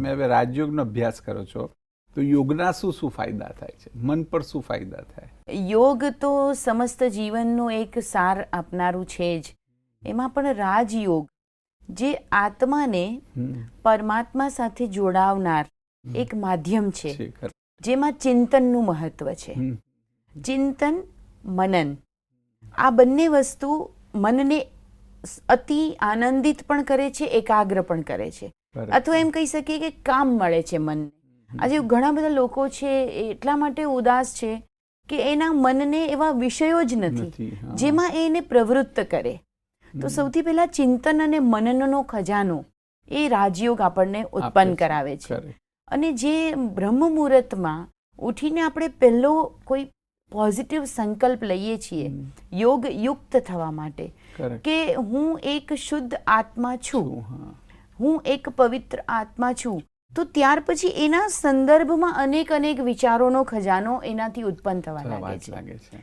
તમે હવે રાજયોગનો અભ્યાસ કરો છો તો યોગના શું શું ફાયદા થાય છે, મન પર શું ફાયદા થાય? યોગ તો સમસ્ત જીવનનું એક સાર આપનારું છે જ. એમાં પણ રાજયોગ જે આત્માને પરમાત્મા સાથે જોડાવનાર એક માધ્યમ છે, જેમાં ચિંતનનું મહત્વ છે. ચિંતન, મનન, આ બંને વસ્તુ મનને અતિ આનંદિત પણ કરે છે, એકાગ્ર પણ કરે છે. અથવા એમ કહી શકીએ કે કામ મળે છે મનને. આજે ઘણા બધા લોકો છે એટલા માટે ઉદાસ છે કે એના મનને એવા વિષયો જ નથી જેમાં એને પ્રવૃત્ત કરે. તો સૌથી પહેલા ચિંતન અને મનનનો ખજાનો એ રાજયોગ આપણને ઉત્પન્ન કરાવે છે. અને જે બ્રહ્મ મુહૂર્તમાં ઉઠીને આપણે પહેલો કોઈ પોઝિટિવ સંકલ્પ લઈએ છીએ યોગ યુક્ત થવા માટે કે હું એક શુદ્ધ આત્મા છું, હું એક પવિત્ર આત્મા છું, તો ત્યાર પછી એના સંદર્ભમાં અનેક વિચારોનો ખજાનો એનાથી ઉત્પન્ન થવા લાગે છે.